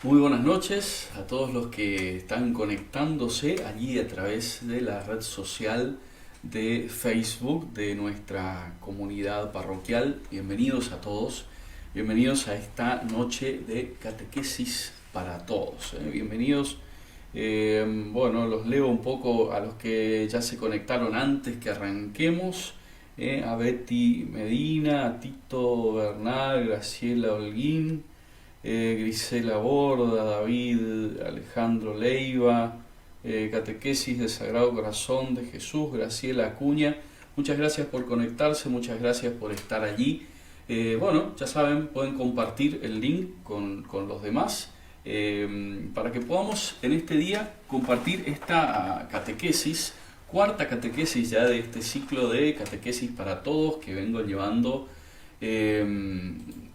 Muy buenas noches a todos los que están conectándose allí a través de la red social de Facebook de nuestra comunidad parroquial. Bienvenidos a todos, bienvenidos a esta noche de catequesis para todos. Bienvenidos, los leo un poco a los que ya se conectaron antes que arranquemos. A Betty Medina, a Tito Bernal, Graciela Holguín, Grisela Borda, David Alejandro Leiva, Catequesis del Sagrado Corazón de Jesús, Graciela Acuña. Muchas gracias por conectarse, muchas gracias por estar allí. Ya saben, pueden compartir el link con los demás para que podamos en este día compartir esta catequesis, cuarta catequesis ya de este ciclo de catequesis para todos que vengo llevando en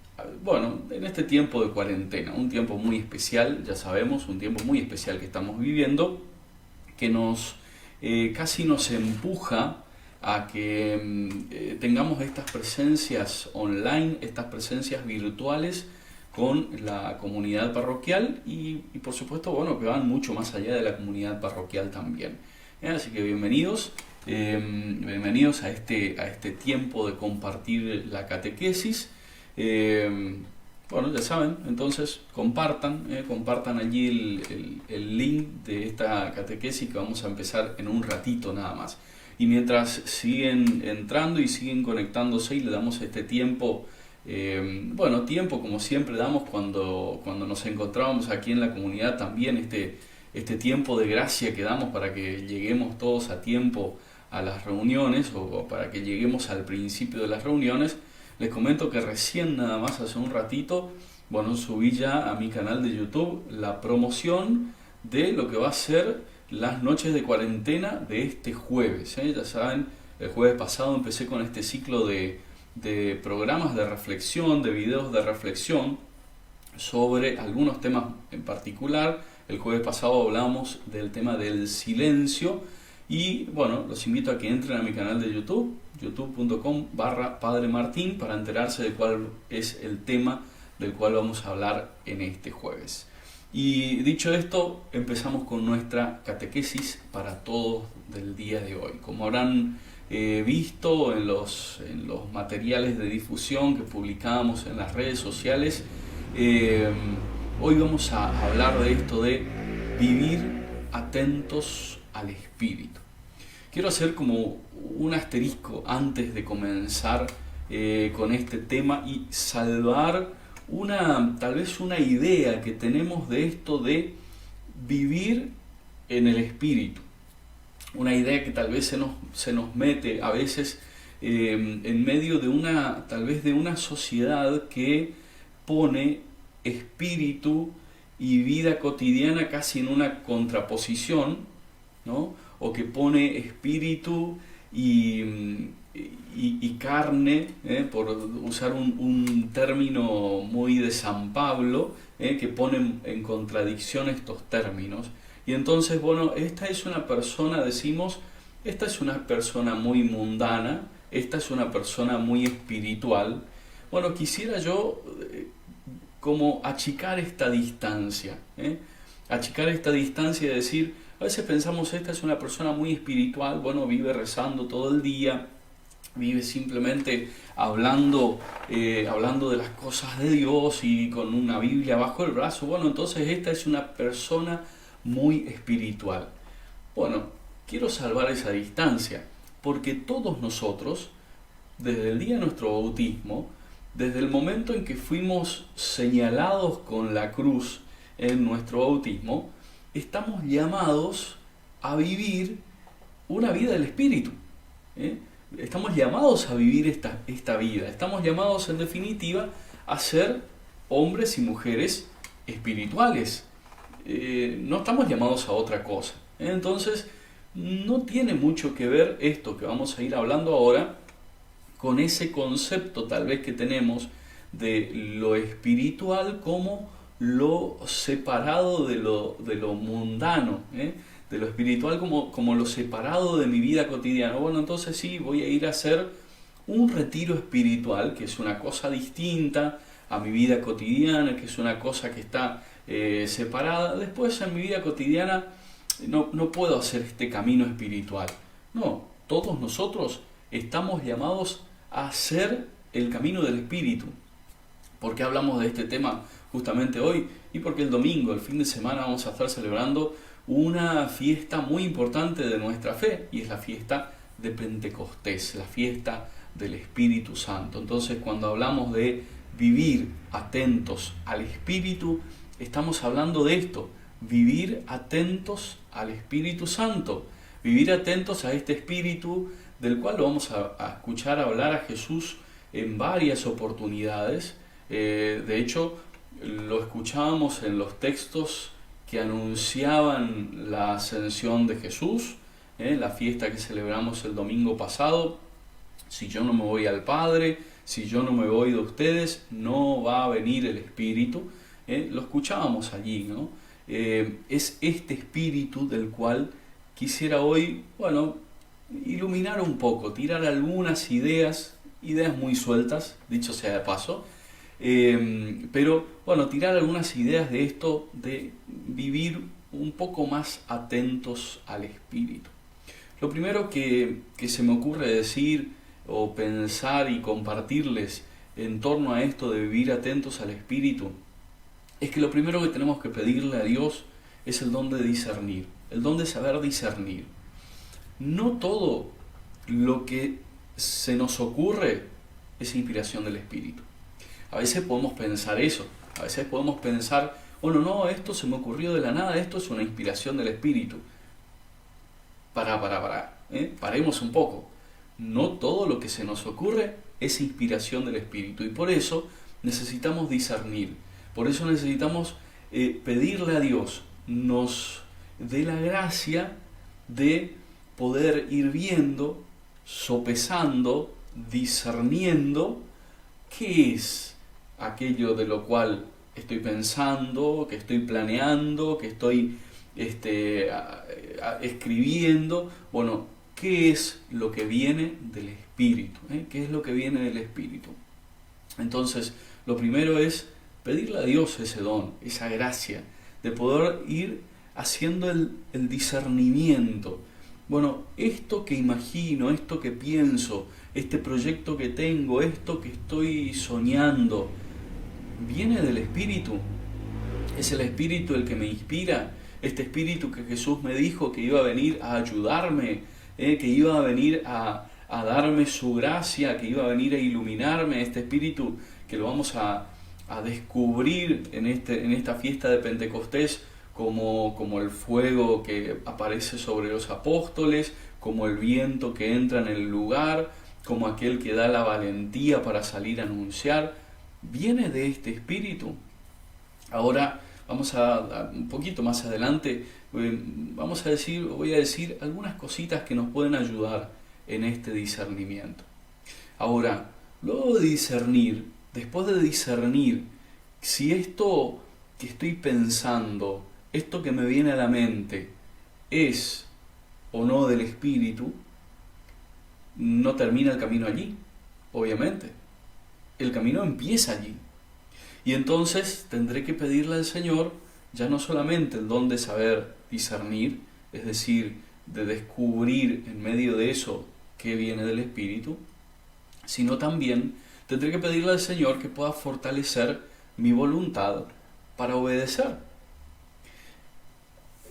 este tiempo de cuarentena, un tiempo muy especial, ya sabemos, un tiempo muy especial que estamos viviendo, que nos casi nos empuja a que tengamos estas presencias online, estas presencias virtuales con la comunidad parroquial y por supuesto, que van mucho más allá de la comunidad parroquial también. Así que bienvenidos a este tiempo de compartir la catequesis. Ya saben, entonces compartan allí el link de esta catequesis que vamos a empezar en un ratito nada más. Y mientras siguen entrando y siguen conectándose y le damos este tiempo, tiempo como siempre damos cuando nos encontrábamos aquí en la comunidad también, este tiempo de gracia que damos para que lleguemos todos a tiempo a las reuniones o para que lleguemos al principio de las reuniones. Les comento que recién nada más hace un ratito, subí ya a mi canal de YouTube la promoción de lo que va a ser las noches de cuarentena de este jueves. Ya saben, el jueves pasado empecé con este ciclo de programas de reflexión, de videos de reflexión sobre algunos temas en particular. El jueves pasado hablamos del tema del silencio y los invito a que entren a mi canal de YouTube, youtube.com/Padre Martín, para enterarse de cuál es el tema del cual vamos a hablar en este jueves. Y dicho esto, empezamos con nuestra catequesis para todos del día de hoy. Como habrán visto en los materiales de difusión que publicamos en las redes sociales, hoy vamos a hablar de esto de vivir atentos al Espíritu. Quiero hacer como un asterisco antes de comenzar con este tema y salvar tal vez una idea que tenemos de esto de vivir en el Espíritu. Una idea que tal vez se nos mete a veces en medio de una sociedad que pone espíritu y vida cotidiana casi en una contraposición, ¿no? O que pone espíritu y carne, por usar un término muy de San Pablo, que pone en contradicción estos términos. Y entonces, esta es una persona, decimos, esta es una persona muy mundana, esta es una persona muy espiritual. Quisiera yo como achicar esta distancia, y decir, a veces pensamos, esta es una persona muy espiritual, vive rezando todo el día, vive simplemente hablando de las cosas de Dios y con una Biblia bajo el brazo. Entonces esta es una persona muy espiritual. Quiero salvar esa distancia, porque todos nosotros, desde el día de nuestro bautismo, desde el momento en que fuimos señalados con la cruz en nuestro bautismo, estamos llamados a vivir una vida del Espíritu. Estamos llamados a vivir esta vida. Estamos llamados, en definitiva, a ser hombres y mujeres espirituales. No estamos llamados a otra cosa. Entonces, no tiene mucho que ver esto que vamos a ir hablando ahora con ese concepto tal vez que tenemos de lo espiritual como lo separado de lo mundano, de lo espiritual como lo separado de mi vida cotidiana. Entonces sí, voy a ir a hacer un retiro espiritual, que es una cosa distinta a mi vida cotidiana, que es una cosa que está separada. Después en mi vida cotidiana no puedo hacer este camino espiritual. No, todos nosotros estamos llamados a hacer el camino del Espíritu. ¿Por qué hablamos de este tema justamente hoy? Y porque el domingo, el fin de semana, vamos a estar celebrando una fiesta muy importante de nuestra fe, y es la fiesta de Pentecostés, la fiesta del Espíritu Santo. Entonces, cuando hablamos de vivir atentos al Espíritu, estamos hablando de esto, vivir atentos al Espíritu Santo, vivir atentos a este Espíritu del cual lo vamos a escuchar hablar a Jesús en varias oportunidades. De hecho, lo escuchábamos en los textos que anunciaban la ascensión de Jesús, la fiesta que celebramos el domingo pasado. Si yo no me voy al Padre, si yo no me voy de ustedes, no va a venir el Espíritu. Lo escuchábamos allí, ¿no? Es este Espíritu del cual quisiera hoy, iluminar un poco, tirar algunas ideas muy sueltas, dicho sea de paso, pero tirar algunas ideas de esto, de vivir un poco más atentos al Espíritu. Lo primero que se me ocurre decir o pensar y compartirles en torno a esto de vivir atentos al Espíritu es que lo primero que tenemos que pedirle a Dios es el don de discernir, el don de saber discernir. No todo lo que se nos ocurre es inspiración del Espíritu. A veces podemos pensar eso, a veces podemos pensar, esto se me ocurrió de la nada, esto es una inspiración del Espíritu. Paremos un poco. No todo lo que se nos ocurre es inspiración del Espíritu, y por eso necesitamos discernir, por eso necesitamos pedirle a Dios nos dé la gracia de poder ir viendo, sopesando, discerniendo qué es aquello de lo cual estoy pensando, que estoy planeando, que estoy escribiendo. ¿Qué es lo que viene del Espíritu? ¿Qué es lo que viene del Espíritu? Entonces, lo primero es pedirle a Dios ese don, esa gracia, de poder ir haciendo el discernimiento. Esto que imagino, esto que pienso, este proyecto que tengo, esto que estoy soñando, ¿viene del Espíritu? ¿Es el Espíritu el que me inspira? Este Espíritu que Jesús me dijo que iba a venir a ayudarme, que iba a venir a darme su gracia, que iba a venir a iluminarme, este Espíritu que lo vamos a descubrir en esta fiesta de Pentecostés como el fuego que aparece sobre los apóstoles, como el viento que entra en el lugar, como aquel que da la valentía para salir a anunciar. Viene de este Espíritu. Ahora vamos un poquito más adelante, voy a decir algunas cositas que nos pueden ayudar en este discernimiento. Ahora, luego de discernir, después de discernir si esto que estoy pensando, esto que me viene a la mente, es o no del Espíritu, no termina el camino allí, obviamente. El camino empieza allí. Y entonces tendré que pedirle al Señor ya no solamente el don de saber discernir, es decir, de descubrir en medio de eso qué viene del Espíritu, sino también tendré que pedirle al Señor que pueda fortalecer mi voluntad para obedecer.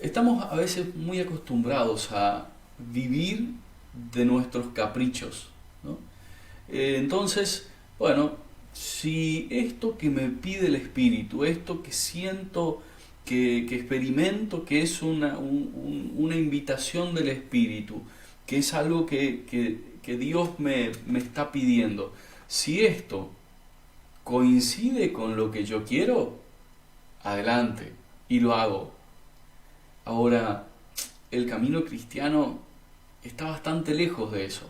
Estamos a veces muy acostumbrados a vivir de nuestros caprichos, ¿no? Entonces, si esto que me pide el Espíritu, esto que siento, que experimento, que es una invitación del Espíritu, que es algo que Dios me está pidiendo, si esto coincide con lo que yo quiero, adelante, y lo hago. Ahora, el camino cristiano está bastante lejos de eso.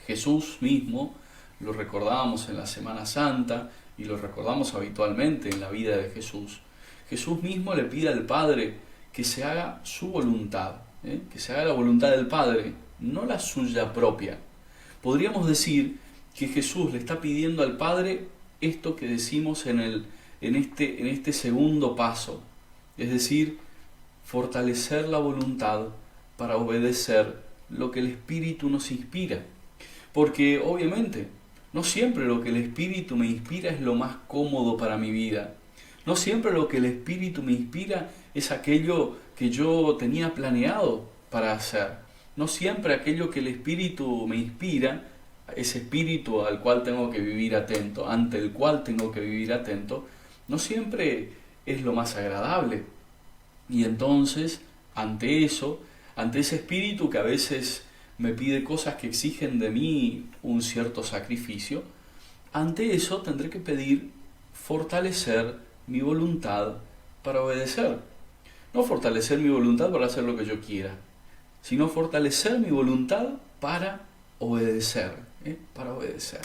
Jesús mismo, lo recordábamos en la Semana Santa y lo recordamos habitualmente en la vida de Jesús. Jesús mismo le pide al Padre que se haga su voluntad, que se haga la voluntad del Padre, no la suya propia. Podríamos decir que Jesús le está pidiendo al Padre esto que decimos en este segundo paso, es decir, fortalecer la voluntad para obedecer lo que el Espíritu nos inspira. Porque obviamente, no siempre lo que el Espíritu me inspira es lo más cómodo para mi vida. No siempre lo que el Espíritu me inspira es aquello que yo tenía planeado para hacer. No siempre aquello que el Espíritu me inspira, ese Espíritu al cual tengo que vivir atento, ante el cual tengo que vivir atento, no siempre es lo más agradable. Y entonces, ante ese Espíritu que a veces me pide cosas que exigen de mí un cierto sacrificio, ante eso tendré que pedir fortalecer mi voluntad para obedecer. No fortalecer mi voluntad para hacer lo que yo quiera, sino fortalecer mi voluntad para obedecer, para obedecer.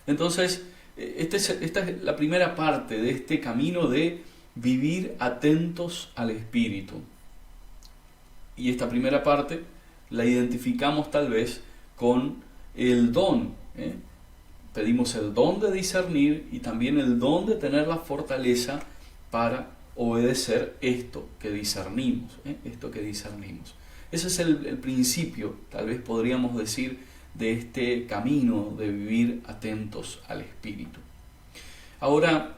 Entonces, esta es la primera parte de este camino de vivir atentos al Espíritu. Y esta primera parte la identificamos tal vez con el don. Pedimos el don de discernir y también el don de tener la fortaleza para obedecer esto que discernimos. Ese es el principio, tal vez podríamos decir, de este camino de vivir atentos al Espíritu. Ahora,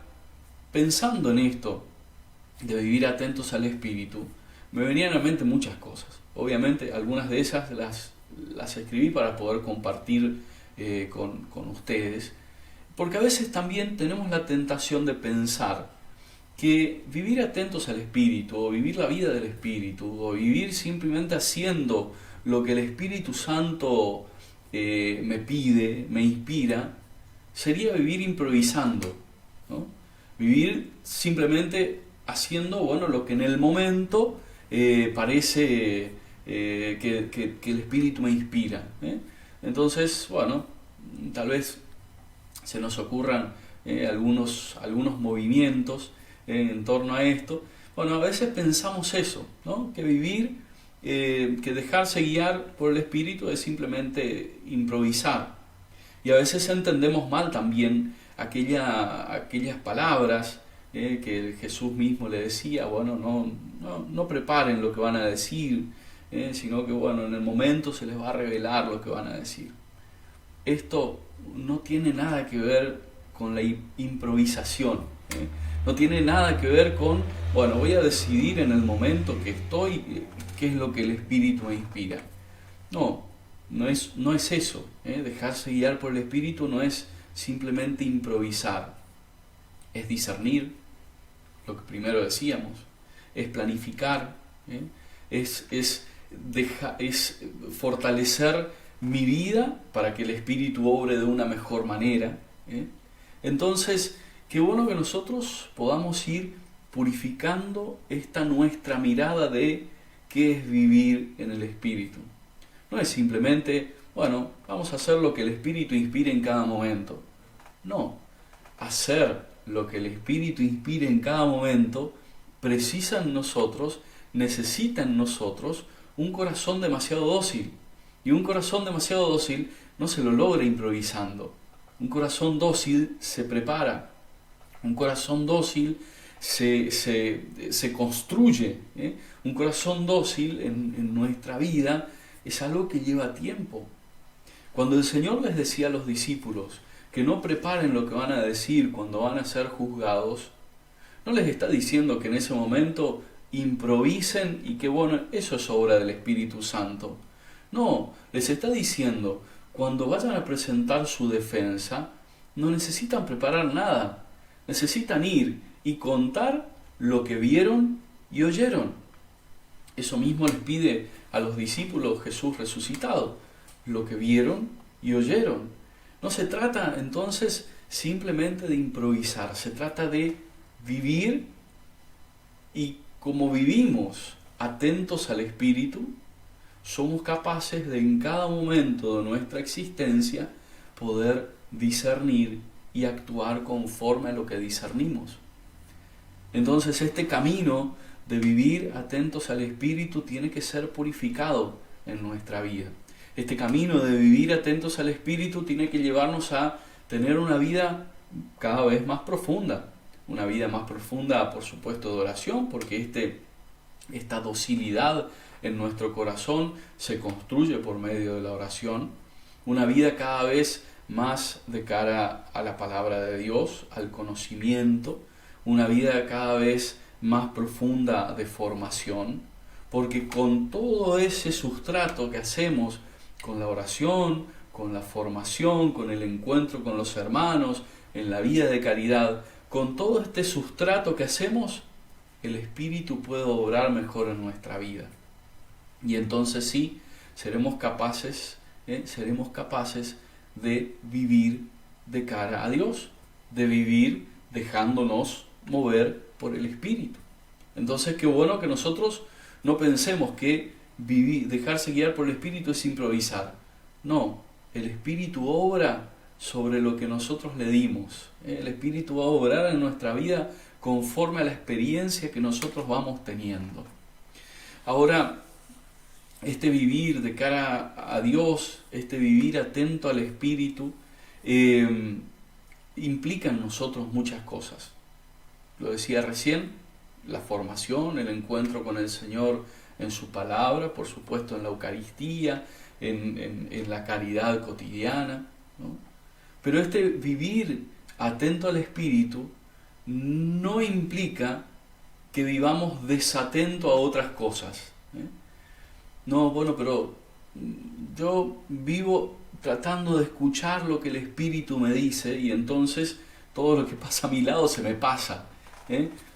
pensando en esto de vivir atentos al Espíritu, me venían a la mente muchas cosas. Obviamente, algunas de esas las escribí para poder compartir con ustedes, porque a veces también tenemos la tentación de pensar que vivir atentos al Espíritu, o vivir la vida del Espíritu, o vivir simplemente haciendo lo que el Espíritu Santo me pide, me inspira, sería vivir improvisando, ¿no? Vivir simplemente haciendo, lo que en el momento parece que el Espíritu me inspira. Entonces, tal vez se nos ocurran algunos movimientos en torno a esto. A veces pensamos eso, ¿no? Que vivir, que dejarse guiar por el Espíritu es simplemente improvisar. Y a veces entendemos mal también aquellas palabras que Jesús mismo le decía, no preparen lo que van a decir, sino que en el momento se les va a revelar lo que van a decir. Esto no tiene nada que ver con la improvisación, no tiene nada que ver con, voy a decidir en el momento que estoy qué es lo que el Espíritu me inspira. No es eso. Dejarse guiar por el Espíritu no es simplemente improvisar, es discernir, lo que primero decíamos, es planificar, es fortalecer mi vida para que el Espíritu obre de una mejor manera. Entonces, qué bueno que nosotros podamos ir purificando esta nuestra mirada de qué es vivir en el Espíritu. No es simplemente, vamos a hacer lo que el Espíritu inspire en cada momento. No, hacer lo que el Espíritu inspire en cada momento necesita en nosotros un corazón demasiado dócil. Y un corazón demasiado dócil no se lo logra improvisando. Un corazón dócil se prepara. Un corazón dócil se construye. Un corazón dócil en nuestra vida es algo que lleva tiempo. Cuando el Señor les decía a los discípulos que no preparen lo que van a decir cuando van a ser juzgados, no les está diciendo que en ese momento improvisen y que eso es obra del Espíritu Santo. No, les está diciendo, cuando vayan a presentar su defensa, no necesitan preparar nada, necesitan ir y contar lo que vieron y oyeron. Eso mismo les pide a los discípulos Jesús resucitado, lo que vieron y oyeron. No se trata entonces simplemente de improvisar, se trata de vivir, y como vivimos atentos al Espíritu, somos capaces de en cada momento de nuestra existencia poder discernir y actuar conforme a lo que discernimos. Entonces este camino de vivir atentos al Espíritu tiene que ser purificado en nuestra vida. Este camino de vivir atentos al Espíritu tiene que llevarnos a tener una vida cada vez más profunda. Una vida más profunda, por supuesto, de oración, porque esta docilidad en nuestro corazón se construye por medio de la oración. Una vida cada vez más de cara a la palabra de Dios, al conocimiento. Una vida cada vez más profunda de formación, porque con todo ese sustrato que hacemos con la oración, con la formación, con el encuentro con los hermanos, en la vida de caridad, con todo este sustrato que hacemos, el Espíritu puede obrar mejor en nuestra vida. Y entonces sí, seremos capaces de vivir de cara a Dios, de vivir dejándonos mover por el Espíritu. Entonces qué bueno que nosotros no pensemos que dejarse guiar por el Espíritu es improvisar. No, el Espíritu obra sobre lo que nosotros le dimos. El Espíritu va a obrar en nuestra vida conforme a la experiencia que nosotros vamos teniendo. Ahora, este vivir de cara a Dios, este vivir atento al Espíritu, implica en nosotros muchas cosas. Lo decía recién, la formación, el encuentro con el Señor en su palabra, por supuesto en la Eucaristía, en la caridad cotidiana, ¿no? Pero este vivir atento al Espíritu no implica que vivamos desatento a otras cosas. No, bueno, pero yo vivo tratando de escuchar lo que el Espíritu me dice y entonces todo lo que pasa a mi lado se me pasa.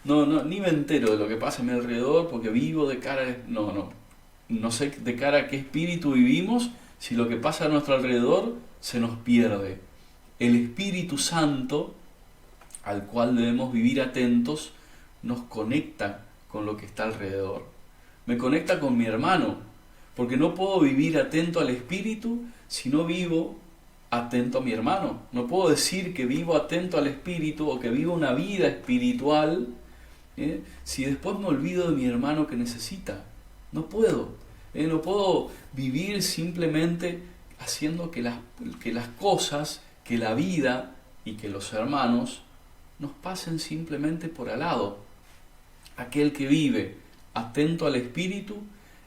No, ni me entero de lo que pasa a mi alrededor porque vivo de cara a... No sé de cara a qué espíritu vivimos si lo que pasa a nuestro alrededor se nos pierde. El Espíritu Santo, al cual debemos vivir atentos, nos conecta con lo que está alrededor. Me conecta con mi hermano, porque no puedo vivir atento al Espíritu si no vivo atento a mi hermano. No puedo decir que vivo atento al Espíritu o que vivo una vida espiritual si después me olvido de mi hermano que necesita. No puedo. No puedo vivir simplemente haciendo que las cosas, que la vida y que los hermanos nos pasen simplemente por al lado. Aquel que vive atento al Espíritu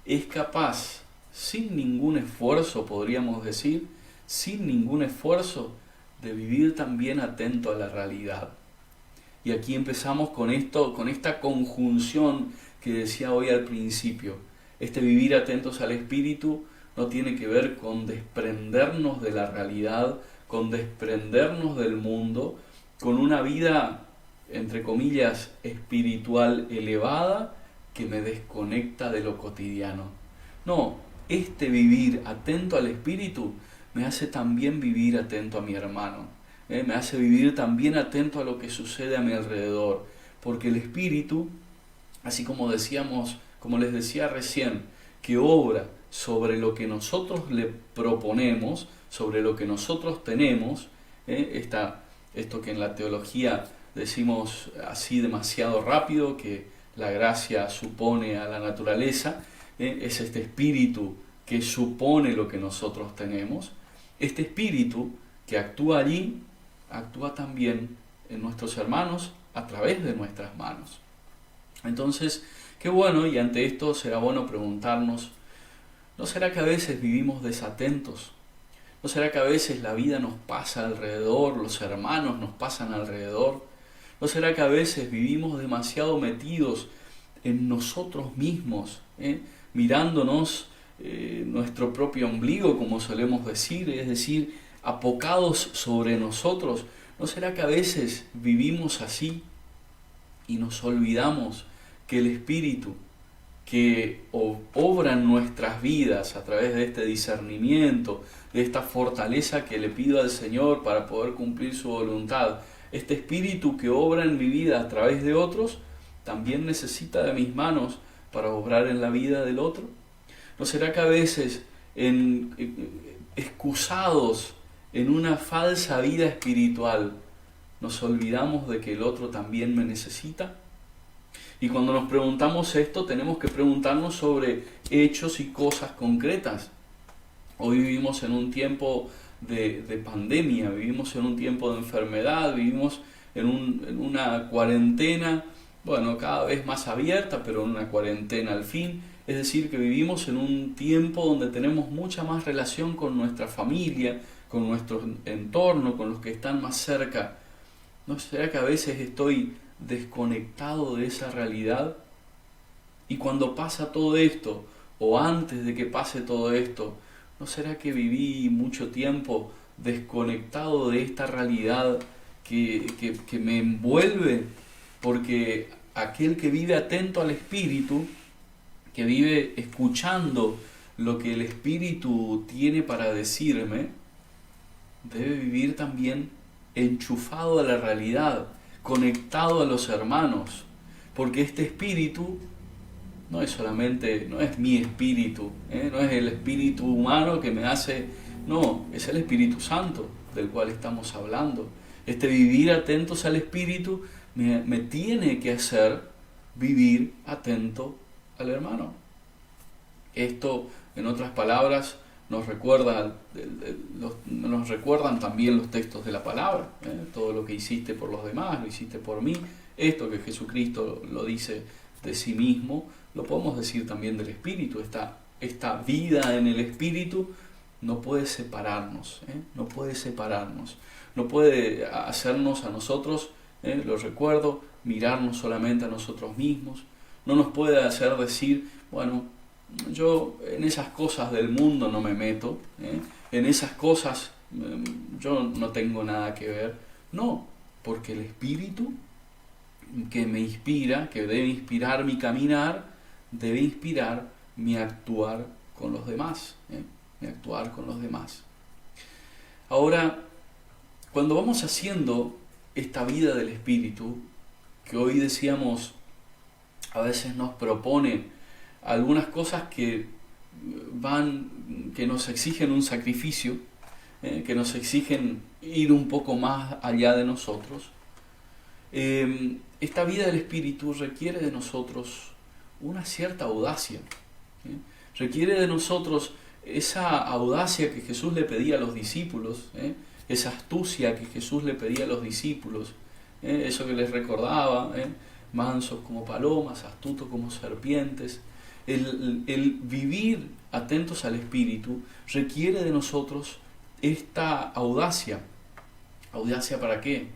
es capaz, sin ningún esfuerzo, podríamos decir, sin ningún esfuerzo, de vivir también atento a la realidad. Y aquí empezamos con esta conjunción que decía hoy al principio. Este vivir atentos al Espíritu no tiene que ver con desprendernos de la realidad, con desprendernos del mundo, con una vida, entre comillas, espiritual elevada que me desconecta de lo cotidiano. No, este vivir atento al Espíritu me hace también vivir atento a mi hermano, me hace vivir también atento a lo que sucede a mi alrededor, porque el Espíritu, así como les decía recién, que obra sobre lo que nosotros le proponemos, sobre lo que nosotros tenemos, esto que en la teología decimos así demasiado rápido, que la gracia supone a la naturaleza, es este espíritu que supone lo que nosotros tenemos. Este espíritu que actúa allí, actúa también en nuestros hermanos a través de nuestras manos. Entonces, qué bueno, y ante esto será bueno preguntarnos, ¿no será que a veces vivimos desatentos? ¿No será que a veces la vida nos pasa alrededor, los hermanos nos pasan alrededor? ¿No será que a veces vivimos demasiado metidos en nosotros mismos, mirándonos nuestro propio ombligo, como solemos decir, es decir, apocados sobre nosotros? ¿No será que a veces vivimos así y nos olvidamos que el Espíritu que obra en nuestras vidas a través de este discernimiento, de esta fortaleza que le pido al Señor para poder cumplir su voluntad, este Espíritu que obra en mi vida a través de otros, también necesita de mis manos para obrar en la vida del otro? ¿No será que a veces, excusados en una falsa vida espiritual, nos olvidamos de que el otro también me necesita? Y cuando nos preguntamos esto, tenemos que preguntarnos sobre hechos y cosas concretas. Hoy vivimos en un tiempo de pandemia, vivimos en un tiempo de enfermedad, vivimos en una cuarentena, bueno, cada vez más abierta, pero en una cuarentena al fin. Es decir, que vivimos en un tiempo donde tenemos mucha más relación con nuestra familia, con nuestro entorno, con los que están más cerca. ¿No será que a veces estoy desconectado de esa realidad? Y cuando pasa todo esto, o antes de que pase todo esto, ¿no será que viví mucho tiempo desconectado de esta realidad que me envuelve? Porque aquel que vive atento al Espíritu, que vive escuchando lo que el Espíritu tiene para decirme, debe vivir también enchufado a la realidad, conectado a los hermanos, porque este Espíritu no es mi espíritu, no es el espíritu humano que me hace, no, es el Espíritu Santo del cual estamos hablando. Este vivir atentos al Espíritu me tiene que hacer vivir atento al hermano. Esto, en otras palabras, nos recuerdan también los textos de la palabra. Todo lo que hiciste por los demás, lo hiciste por mí. Esto que Jesucristo lo dice de sí mismo, lo podemos decir también del Espíritu. Esta vida en el Espíritu no puede separarnos, no puede separarnos, no puede hacernos a nosotros, lo recuerdo, mirarnos solamente a nosotros mismos, no nos puede hacer decir, bueno, yo en esas cosas del mundo no me meto, en esas cosas yo no tengo nada que ver. No, porque el Espíritu que me inspira, que debe inspirar mi caminar, debe inspirar mi actuar con los demás, mi actuar con los demás. Ahora, cuando vamos haciendo esta vida del Espíritu, que hoy decíamos, a veces nos propone algunas cosas que nos exigen un sacrificio, que nos exigen ir un poco más allá de nosotros. Esta vida del Espíritu requiere de nosotros una cierta audacia, requiere de nosotros esa audacia que Jesús le pedía a los discípulos, esa astucia que Jesús le pedía a los discípulos, eso que les recordaba, mansos como palomas, astutos como serpientes. El vivir atentos al Espíritu requiere de nosotros esta audacia. ¿Audacia para qué?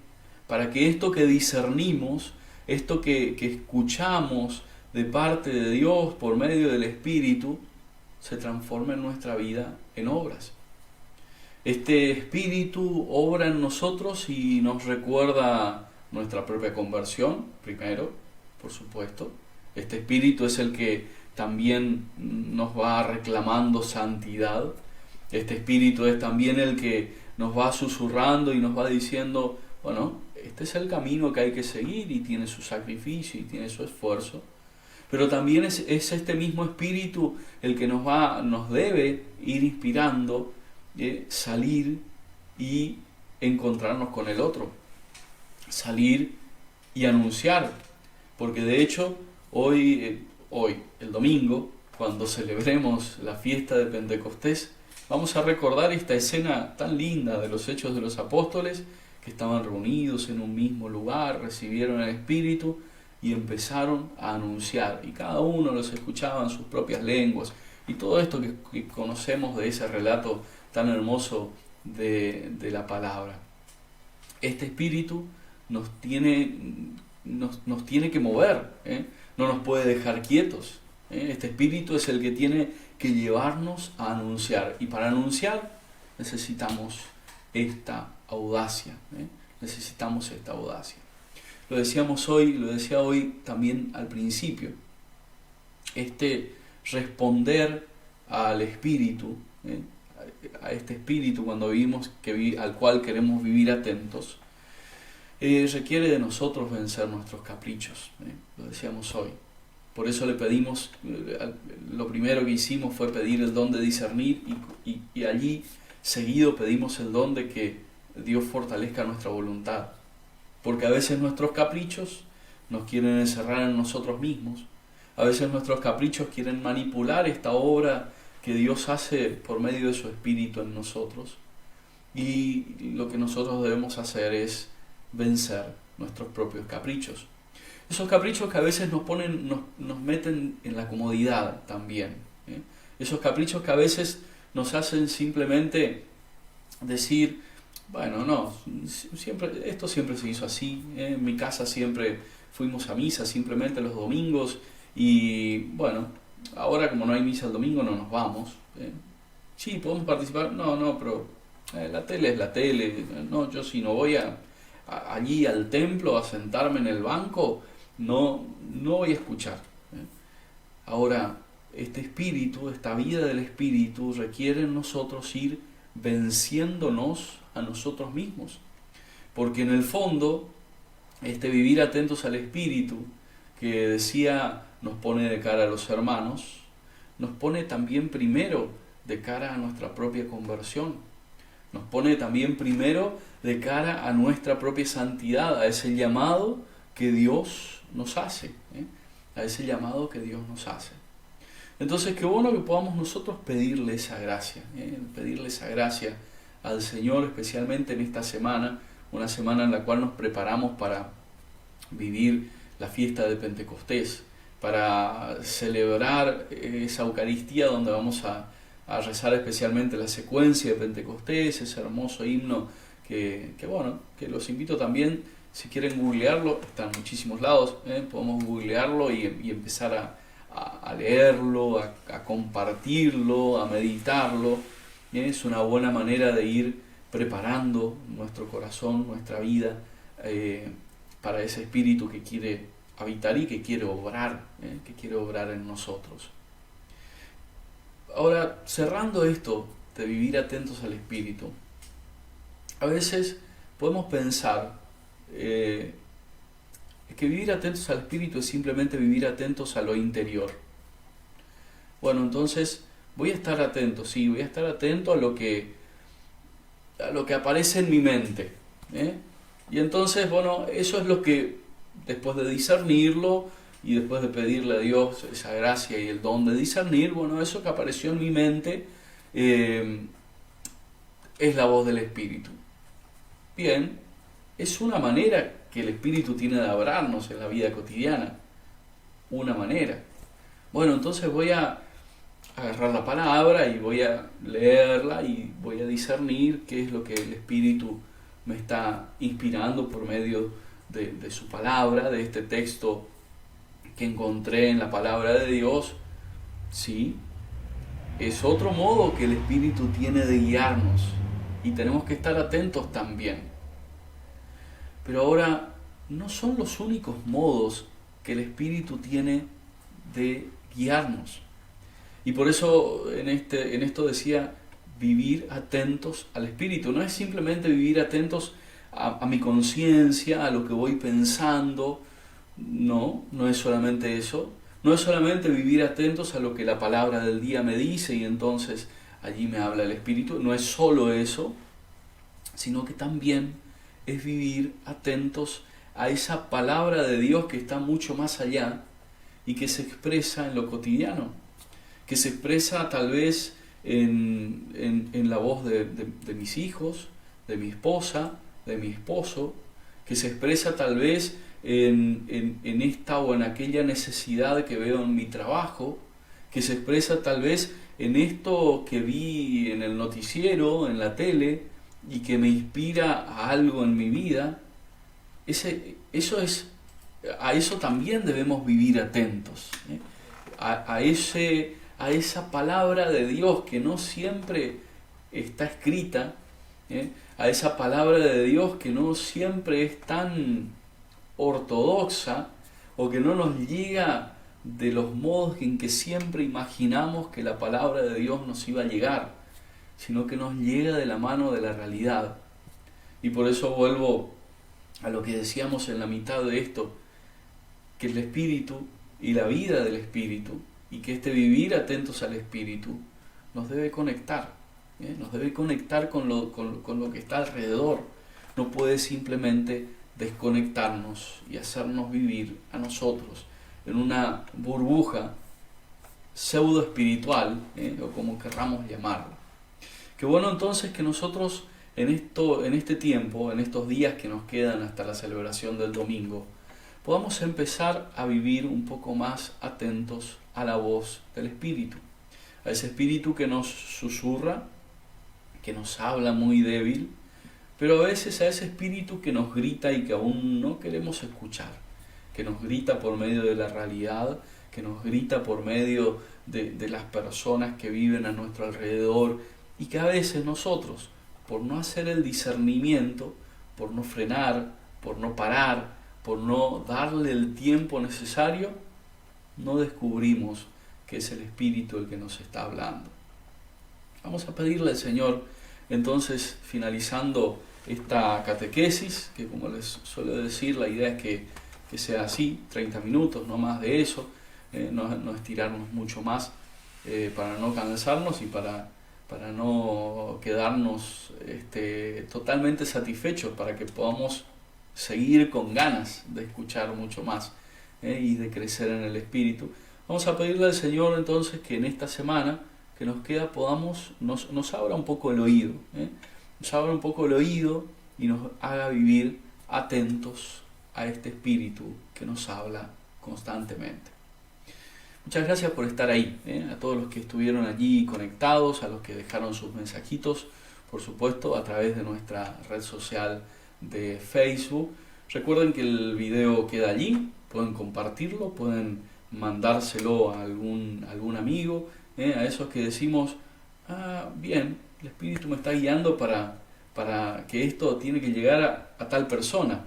Para que esto que discernimos, esto que escuchamos de parte de Dios por medio del Espíritu, se transforme en nuestra vida en obras. Este Espíritu obra en nosotros y nos recuerda nuestra propia conversión, primero, por supuesto. Este Espíritu es el que también nos va reclamando santidad. Este Espíritu es también el que nos va susurrando y nos va diciendo, bueno, este es el camino que hay que seguir y tiene su sacrificio y tiene su esfuerzo. Pero también es este mismo Espíritu el que nos debe ir inspirando, salir y encontrarnos con el otro, salir y anunciar, porque de hecho hoy, el domingo, cuando celebremos la fiesta de Pentecostés, vamos a recordar esta escena tan linda de los Hechos de los Apóstoles, que estaban reunidos en un mismo lugar, recibieron el Espíritu y empezaron a anunciar, y cada uno los escuchaba en sus propias lenguas, y todo esto que conocemos de ese relato tan hermoso de la palabra. Este Espíritu nos tiene que mover, no nos puede dejar quietos. Este Espíritu es el que tiene que llevarnos a anunciar, y para anunciar necesitamos esta audacia, necesitamos esta audacia. Lo decía hoy también al principio, este responder al Espíritu, a este Espíritu cuando vivimos, al cual queremos vivir atentos, requiere de nosotros vencer nuestros caprichos, lo decíamos hoy. Por eso le pedimos, lo primero que hicimos fue pedir el don de discernir y allí seguido pedimos el don de que Dios fortalezca nuestra voluntad. Porque a veces nuestros caprichos nos quieren encerrar en nosotros mismos. A veces nuestros caprichos quieren manipular esta obra que Dios hace por medio de su Espíritu en nosotros. Y lo que nosotros debemos hacer es vencer nuestros propios caprichos. Esos caprichos que a veces nos meten en la comodidad también. Esos caprichos que a veces nos hacen simplemente decir, bueno, no, esto siempre se hizo así, en mi casa siempre fuimos a misa simplemente los domingos y bueno, ahora como no hay misa el domingo no nos vamos. Sí, podemos participar, no, pero la tele es la tele, no, yo si no voy allí al templo a sentarme en el banco, no voy a escuchar. Ahora, este espíritu, esta vida del espíritu requiere en nosotros ir venciéndonos a nosotros mismos. Porque en el fondo, este vivir atentos al espíritu, que decía nos pone de cara a los hermanos, nos pone también primero de cara a nuestra propia conversión. Nos pone también primero de cara a nuestra propia santidad, a ese llamado que Dios nos hace, a ese llamado que Dios nos hace. Entonces, qué bueno que podamos nosotros pedirle esa gracia al Señor, especialmente en esta semana, una semana en la cual nos preparamos para vivir la fiesta de Pentecostés, para celebrar esa Eucaristía donde vamos a rezar especialmente la secuencia de Pentecostés, ese hermoso himno que los invito también, si quieren googlearlo, está en muchísimos lados, podemos googlearlo y empezar a leerlo, a compartirlo, a meditarlo. Es una buena manera de ir preparando nuestro corazón, nuestra vida, para ese espíritu que quiere habitar y que quiere obrar en nosotros. Ahora, cerrando esto de vivir atentos al espíritu, a veces podemos pensar que vivir atentos al espíritu es simplemente vivir atentos a lo interior. Bueno, entonces voy a estar atento, sí, voy a estar atento a lo que aparece en mi mente. Y entonces, bueno, eso es lo que, después de discernirlo y después de pedirle a Dios esa gracia y el don de discernir, bueno, eso que apareció en mi mente es la voz del Espíritu. Bien, es una manera que el Espíritu tiene de hablarnos en la vida cotidiana. Una manera. Bueno, entonces voy a agarrar la palabra y voy a leerla y voy a discernir qué es lo que el Espíritu me está inspirando por medio de su palabra, de este texto que encontré en la palabra de Dios. Sí, es otro modo que el Espíritu tiene de guiarnos y tenemos que estar atentos también. Pero ahora, no son los únicos modos que el Espíritu tiene de guiarnos. Y por eso en esto decía vivir atentos al Espíritu. No es simplemente vivir atentos a mi conciencia, a lo que voy pensando. No es solamente eso. No es solamente vivir atentos a lo que la palabra del día me dice y entonces allí me habla el Espíritu. No es solo eso, sino que también es vivir atentos a esa palabra de Dios que está mucho más allá y que se expresa en lo cotidiano, que se expresa tal vez en la voz de mis hijos, de mi esposa, de mi esposo, que se expresa tal vez en esta o en aquella necesidad que veo en mi trabajo, que se expresa tal vez en esto que vi en el noticiero, en la tele, y que me inspira a algo en mi vida. A eso también debemos vivir atentos, a esa palabra de Dios que no siempre está escrita, a esa palabra de Dios que no siempre es tan ortodoxa o que no nos llega de los modos en que siempre imaginamos que la palabra de Dios nos iba a llegar, sino que nos llega de la mano de la realidad. Y por eso vuelvo a lo que decíamos en la mitad de esto, que el Espíritu y la vida del Espíritu, y que este vivir atentos al Espíritu, nos debe conectar, nos debe conectar con lo que está alrededor. No puede simplemente desconectarnos y hacernos vivir a nosotros en una burbuja pseudo espiritual, o como querramos llamarlo. Qué bueno entonces que nosotros en este tiempo, en estos días que nos quedan hasta la celebración del domingo, podamos empezar a vivir un poco más atentos a la voz del Espíritu, a ese Espíritu que nos susurra, que nos habla muy débil, pero a veces a ese Espíritu que nos grita y que aún no queremos escuchar, que nos grita por medio de la realidad, que nos grita por medio de las personas que viven a nuestro alrededor, y que a veces nosotros, por no hacer el discernimiento, por no frenar, por no parar, por no darle el tiempo necesario, no descubrimos que es el Espíritu el que nos está hablando. Vamos a pedirle al Señor, entonces, finalizando esta catequesis, que como les suelo decir, la idea es que sea así, 30 minutos, no más de eso, no estirarnos mucho más, para no cansarnos y para no quedarnos totalmente satisfechos, para que podamos seguir con ganas de escuchar mucho más y de crecer en el Espíritu. Vamos a pedirle al Señor entonces que en esta semana que nos queda nos abra un poco el oído, nos abra un poco el oído y nos haga vivir atentos a este Espíritu que nos habla constantemente. Muchas gracias por estar ahí, a todos los que estuvieron allí conectados, a los que dejaron sus mensajitos, por supuesto, a través de nuestra red social de Facebook. Recuerden que el video queda allí, pueden compartirlo, pueden mandárselo a algún amigo, a esos que decimos, bien, el Espíritu me está guiando para que esto tiene que llegar a tal persona.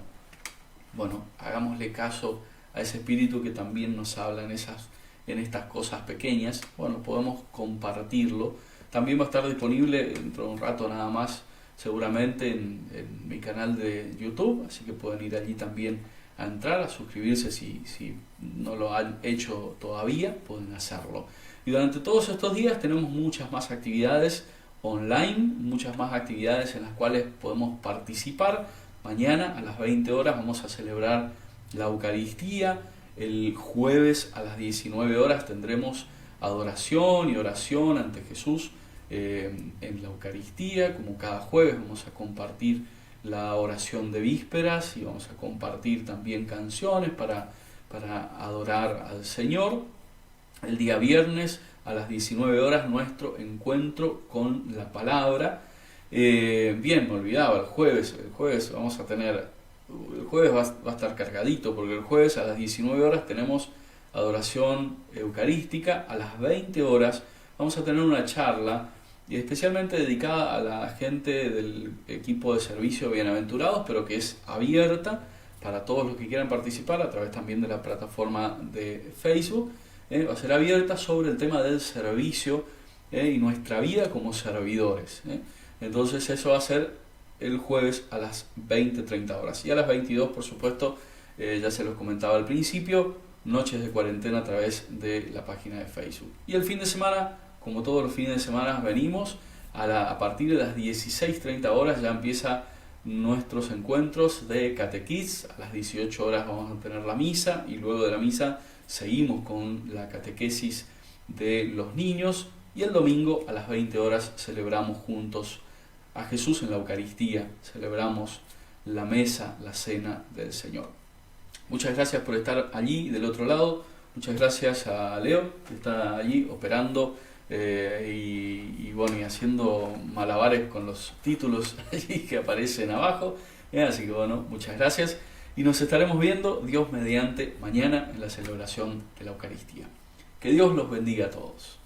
Bueno, hagámosle caso a ese Espíritu que también nos habla en estas cosas pequeñas. Bueno, podemos compartirlo. También va a estar disponible dentro de un rato nada más, seguramente en mi canal de YouTube, así que pueden ir allí también a entrar, a suscribirse si no lo han hecho todavía, pueden hacerlo. Y durante todos estos días tenemos muchas más actividades online, muchas más actividades en las cuales podemos participar. Mañana a las 20 horas vamos a celebrar la Eucaristía. El jueves a las 19 horas tendremos adoración y oración ante Jesús en la Eucaristía. Como cada jueves vamos a compartir la oración de vísperas y vamos a compartir también canciones para adorar al Señor. El día viernes a las 19 horas nuestro encuentro con la palabra. Bien, me olvidaba, el jueves vamos a tener, el jueves va a estar cargadito, porque el jueves a las 19 horas tenemos adoración eucarística. A las 20 horas vamos a tener una charla especialmente dedicada a la gente del equipo de servicio Bienaventurados, pero que es abierta para todos los que quieran participar a través también de la plataforma de Facebook. Va a ser abierta sobre el tema del servicio y nuestra vida como servidores. Entonces eso va a ser el jueves a las 20:30 horas. Y a las 22, por supuesto, ya se los comentaba al principio, noches de cuarentena a través de la página de Facebook. Y el fin de semana, como todos los fines de semana, venimos a partir de las 16:30 horas, ya empieza nuestros encuentros de catequis. A las 18 horas vamos a tener la misa y luego de la misa seguimos con la catequesis de los niños, y el domingo a las 20 horas celebramos juntos a Jesús en la Eucaristía, celebramos la mesa, la cena del Señor. Muchas gracias por estar allí del otro lado, muchas gracias a Leo que está allí operando y haciendo malabares con los títulos allí que aparecen abajo, así que bueno, muchas gracias. Y nos estaremos viendo, Dios mediante, mañana en la celebración de la Eucaristía. Que Dios los bendiga a todos.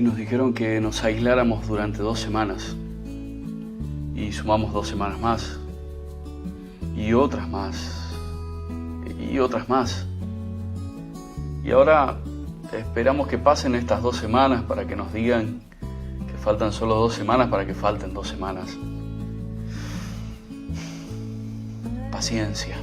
y nos dijeron que nos aisláramos durante 2 semanas. Y sumamos 2 semanas más, y otras más, y otras más. Y ahora esperamos que pasen estas 2 semanas para que nos digan que faltan solo 2 semanas para que falten 2 semanas. Paciencia.